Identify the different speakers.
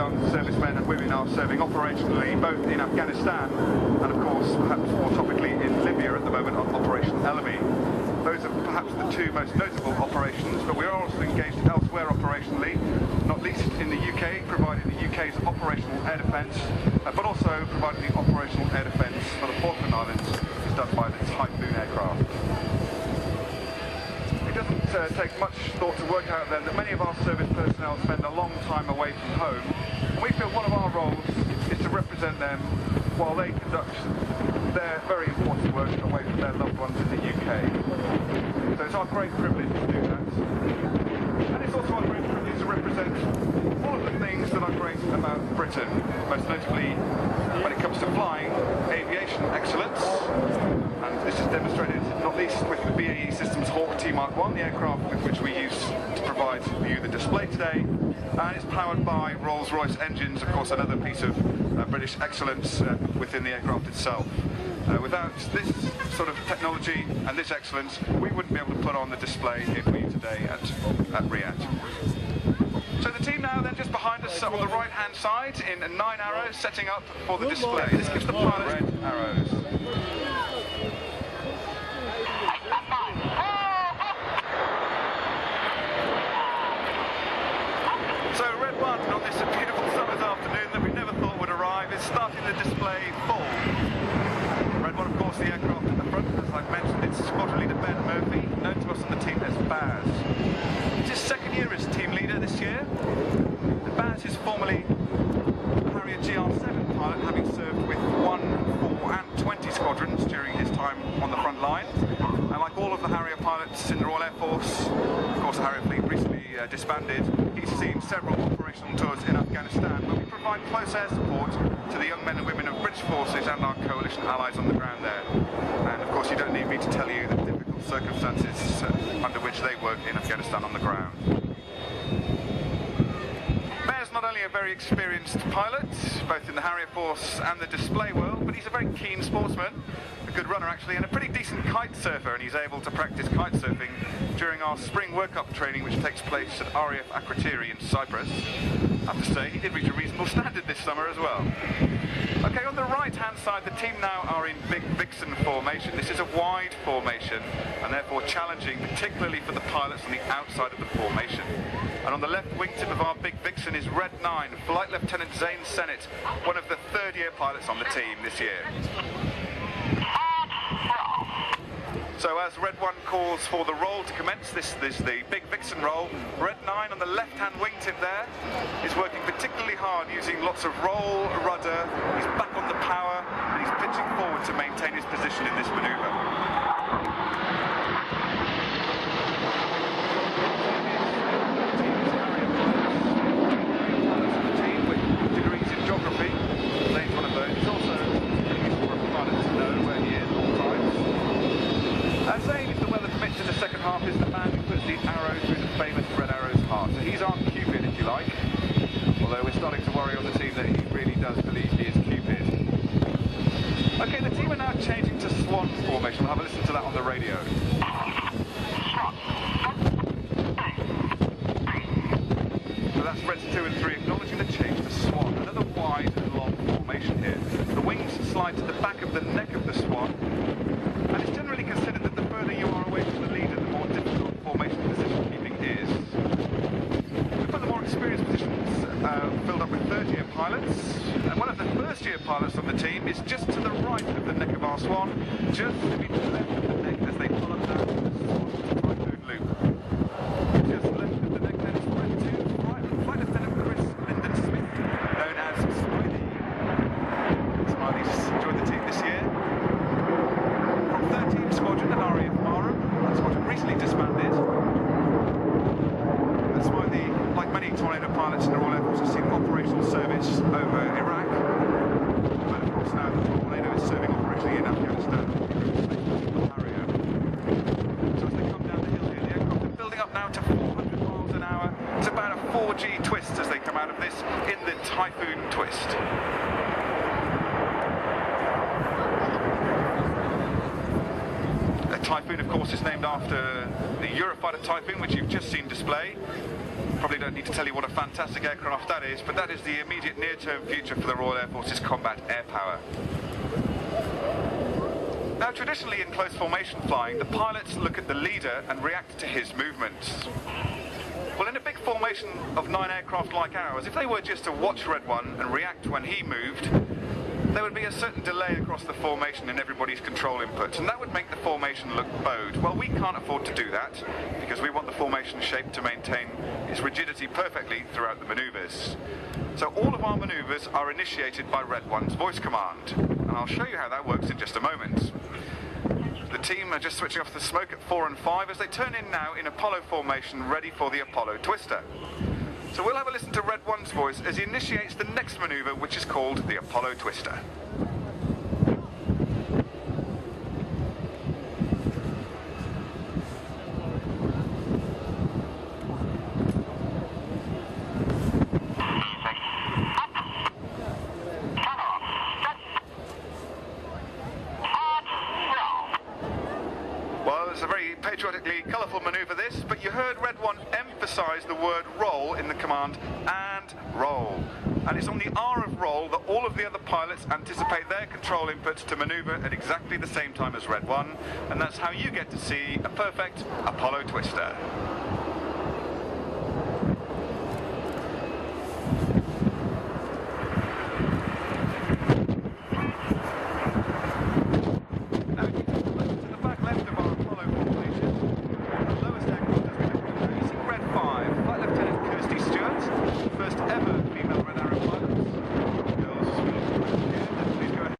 Speaker 1: young servicemen and women are serving operationally both in Afghanistan and of course perhaps more topically in Libya at the moment on Operation Elemi. Those are perhaps the two most notable operations, but we are also engaged elsewhere operationally, not least in the UK, providing the UK's operational air defence, but also providing the operational air defence for the Falkland Islands is done by the Typhoon aircraft. It doesn't take much thought to work out then that many of our service personnel spend a long time away from home, and we feel one of our roles is to represent them while they conduct their very important work away from their loved ones in the UK. So it's our great privilege to do that. And it's also our great privilege to represent all of the things that are great about Britain, most notably when it comes to flying, aviation excellence. And this is demonstrated not least with the BAE Systems Hawk T-Mark 1, the aircraft with which we use to provide you the display today. And it's powered by Rolls-Royce engines, of course another piece of British excellence within the aircraft itself. Without this sort of technology and this excellence, we wouldn't be able to put on the display here for you today at RIAT. So the team now then just behind us on the right hand side in 9 arrows setting up for the display. This gives the pilot red arrows. So Red 1 on this beautiful summer's afternoon that we never thought would arrive is starting the display full. Red 1 of course the aircraft at the front, as I've mentioned, it's Squadron Leader Ben Murphy, known to us on the team as Baz. It's his second year as team leader this year. And Baz is formerly Harrier GR7 pilot, having served with 1, 4 and 20 squadrons during his time on the front line. And like all of the Harrier pilots in the Royal Air Force, of course the Harrier fleet recently disbanded, he's seen several operational tours in Afghanistan where we provide close air support to the young men and women of British forces and our coalition allies on the ground there. And of course you don't need me to tell you the difficult circumstances under which they work in Afghanistan on the ground. Bear's not only a very experienced pilot, both in the Harrier Force and the display world, but he's a very keen sportsman, a good runner actually, and a pretty decent kite surfer, and he's able to practice kite surfing during our spring workup training which takes place at RAF Akrotiri in Cyprus. I have to say, he did reach a reasonable standard this summer as well. Okay, on the right-hand side, the team now are in Big Vixen formation. This is a wide formation, and therefore challenging, particularly for the pilots on the outside of the formation. And on the left wingtip of our Big Vixen is Red 9, Flight Lieutenant Zane Sennett, one of the third-year pilots on the team this year. So as Red 1 calls for the roll to commence, this is the Big Vixen roll. Red 9 on the left-hand wingtip there is working particularly hard using lots of roll, rudder, he's back on the power and he's pitching forward to maintain his position in this manoeuvre. Team with degrees in geography, Zane's one of those. It's also useful for a pilot to know where he is at all times. Zane, if the weather permits in the second half, is the man who puts the arrow through the famous red arrow's heart. So he's our Cupid, if you like. Although we're starting to worry on the team that he really does believe he is Cupid. Okay, the team are now changing to Swan formation. We'll have a listen to that on the radio. So that's Reds 2 and 3 acknowledging the change to Swan. Another wide and long formation here. The wings slide to the back of the neck of the Swan. And it's generally considered that the further you are away from the leader, the more difficult formation position keeping is. We've got the more experienced positions filled up with third-year pilots, and one of the first-year pilots on the team is just to the right of the neck of our Swan, just to the left of the neck as they pull up down to the Swan's Typhoon loop. Just left of the neck then is Red 2, Flight Lieutenant Chris Lyndon Smith, known as Smiley. Smiley's joined the team this year. 13th Squadron at RAF Marham. That squadron recently disbanded. That's why like many Tornado pilots in the Royal Air Force, have seen operational service over Iraq. But of course now the Tornado is serving operationally in Afghanistan. Harrier. So as they come down the hill here, the aircraft are building up now to 400 miles an hour. It's about a 4G twist as they come out of this in the Typhoon twist. Typhoon, of course, is named after the Eurofighter Typhoon, which you've just seen display. Probably don't need to tell you what a fantastic aircraft that is, but that is the immediate near-term future for the Royal Air Force's combat air power. Now, traditionally in close formation flying, the pilots look at the leader and react to his movements. Well, in a big formation of 9 aircraft like ours, if they were just to watch Red One and react when he moved, there would be a certain delay across the formation in everybody's control inputs, and that would make the formation look bowed. Well, we can't afford to do that, because we want the formation shape to maintain its rigidity perfectly throughout the manoeuvres. So all of our manoeuvres are initiated by Red One's voice command, and I'll show you how that works in just a moment. The team are just switching off the smoke at 4 and 5 as they turn in now in Apollo formation, ready for the Apollo twister. So we'll have a listen to Red One's voice as he initiates the next manoeuvre, which is called the Apollo twister. Well, it's a very patriotically colourful manoeuvre this, but you heard Red One emphasise the word roll in the command, and roll. And it's on the R of roll that all of the other pilots anticipate their control inputs to manoeuvre at exactly the same time as Red One, and that's how you get to see a perfect Apollo twister.